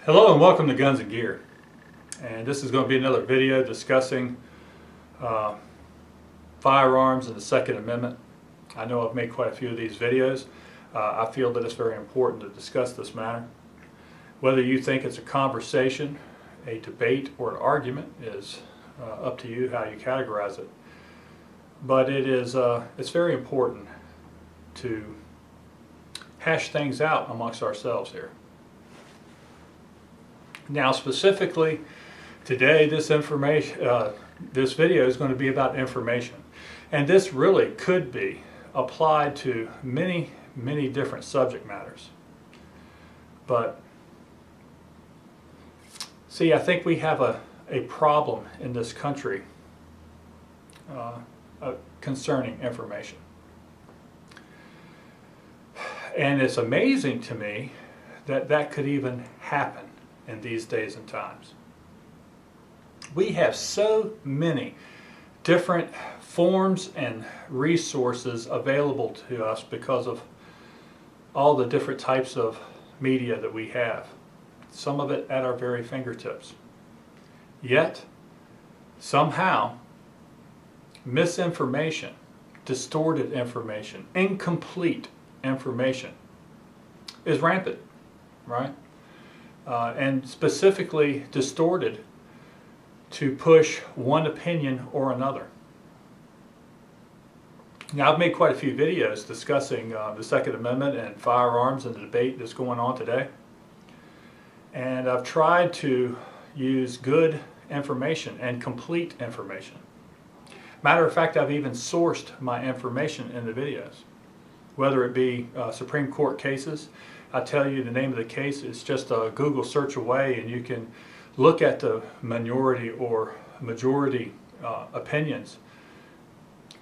Hello and welcome to Guns and Gear, and this is going to be another video discussing firearms and the Second Amendment. I know I've made quite a few of these videos. I feel that it's very important to discuss this matter. Whether you think it's a conversation, a debate, or an argument is up to you how you categorize it. But it's very important to hash things out amongst ourselves here. Now, specifically today, this video is going to be about information, and this really could be applied to many different subject matters. But see, I think we have a problem in this country concerning information, and it's amazing to me that that could even happen in these days and times. We have so many different forms and resources available to us because of all the different types of media that we have, some of it at our very fingertips. Yet, somehow, misinformation, distorted information, incomplete information is rampant, right? And specifically distorted to push one opinion or another. Now, I've made quite a few videos discussing the Second Amendment and firearms and the debate that's going on today. And I've tried to use good information and complete information. Matter of fact, I've even sourced my information in the videos, whether it be Supreme Court cases. I tell you the name of the case, it's just a Google search away, and you can look at the minority or majority opinions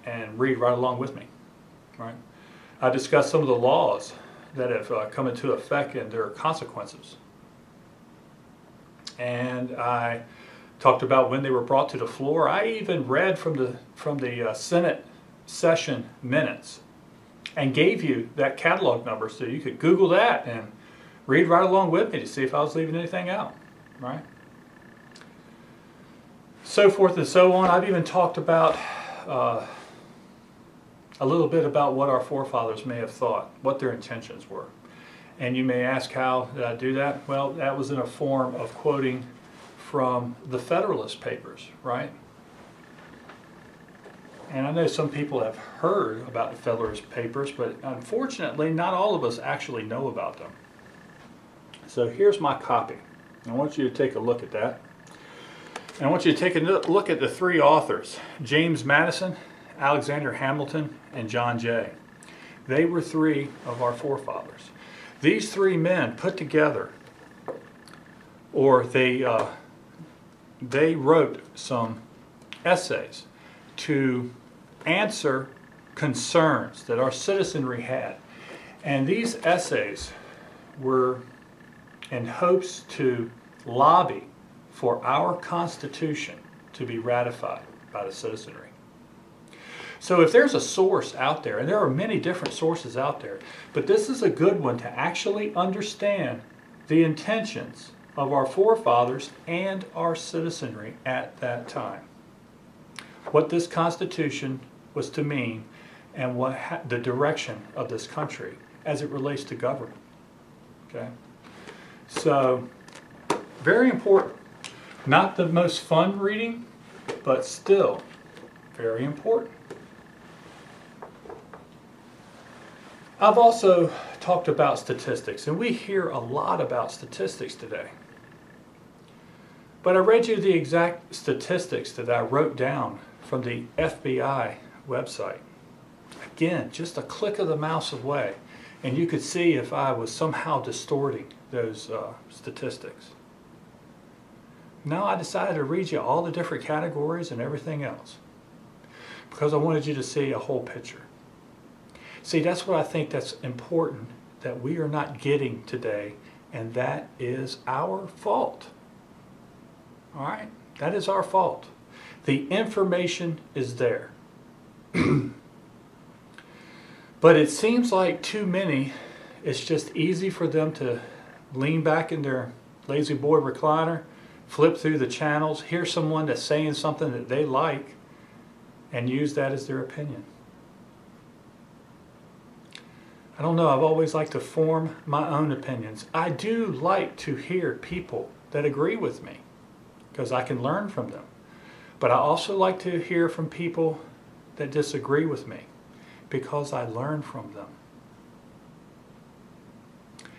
and read right along with me. Right? I discussed some of the laws that have come into effect and their consequences. And I talked about when they were brought to the floor. I even read from the Senate session minutes and gave you that catalog number so you could Google that and read right along with me to see if I was leaving anything out, right? So forth and so on. I've even talked about a little bit about what our forefathers may have thought, what their intentions were. And you may ask, how did I do that? Well, that was in a form of quoting from the Federalist Papers, right? And I know some people have heard about the Federalist Papers, but unfortunately not all of us actually know about them. So here's my copy. I want you to take a look at that. And I want you to take a look at the three authors, James Madison, Alexander Hamilton, and John Jay. They were three of our forefathers. These three men put together, or they wrote some essays to answer concerns that our citizenry had. And these essays were in hopes to lobby for our Constitution to be ratified by the citizenry. So if there's a source out there, and there are many different sources out there, but this is a good one to actually understand the intentions of our forefathers and our citizenry at that time. What this Constitution was to mean, and what the direction of this country as it relates to government. Okay, so very important. Not the most fun reading, but still very important. I've also talked about statistics, and we hear a lot about statistics today. But I read you the exact statistics that I wrote down from the FBI website. Again, just a click of the mouse away, and you could see if I was somehow distorting those statistics. Now I decided to read you all the different categories and everything else, because I wanted you to see a whole picture. See, that's what I think that's important that we are not getting today, and that is our fault. All right? That is our fault. The information is there. But it seems like too many, it's just easy for them to lean back in their lazy boy recliner, flip through the channels, hear someone that's saying something that they like, and use that as their opinion. I don't know, I've always liked to form my own opinions. I do like to hear people that agree with me, because I can learn from them. But I also like to hear from people that disagree with me, because I learn from them.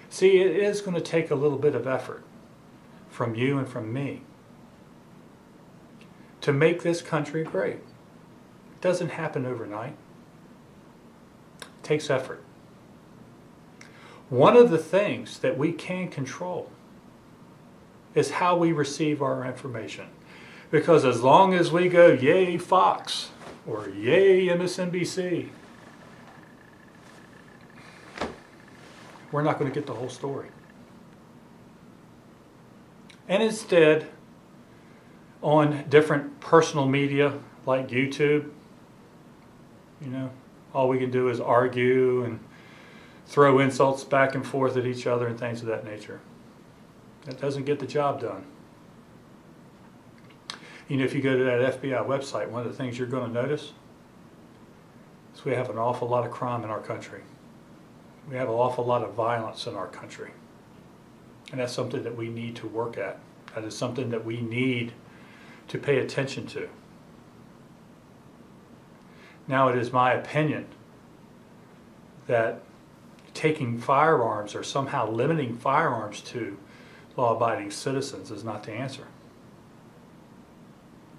See, it is going to take a little bit of effort from you and from me to make this country great. It doesn't happen overnight. It takes effort. One of the things that we can control is how we receive our information. Because as long as we go, yay Fox, or yay MSNBC, we're not going to get the whole story. And instead, on different personal media like YouTube, all we can do is argue and throw insults back and forth at each other and things of that nature. That doesn't get the job done. If you go to that FBI website, one of the things you're going to notice is we have an awful lot of crime in our country. We have an awful lot of violence in our country. And that's something that we need to work at. That is something that we need to pay attention to. Now, it is my opinion that taking firearms or somehow limiting firearms to law-abiding citizens is not the answer.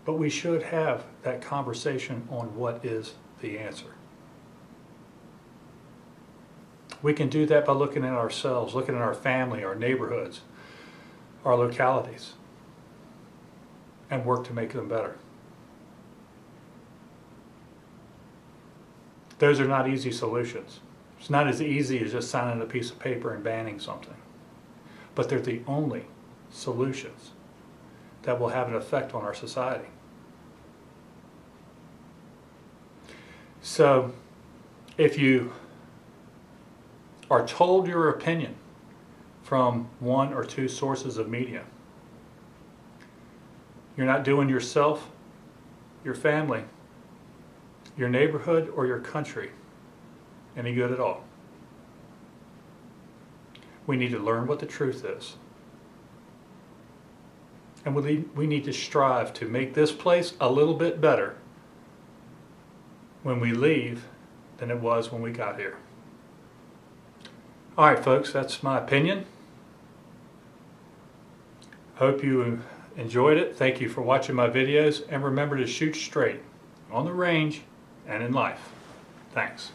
But we should have that conversation on what is the answer. We can do that by looking at ourselves, looking at our family, our neighborhoods, our localities, and work to make them better. Those are not easy solutions. It's not as easy as just signing a piece of paper and banning something. But they're the only solutions that will have an effect on our society. So, if you are told your opinion from one or two sources of media, you're not doing yourself, your family, your neighborhood, or your country any good at all. We need to learn what the truth is. And we need to strive to make this place a little bit better when we leave than it was when we got here. Alright folks, that's my opinion. Hope you enjoyed it. Thank you for watching my videos, and remember to shoot straight on the range and in life. Thanks.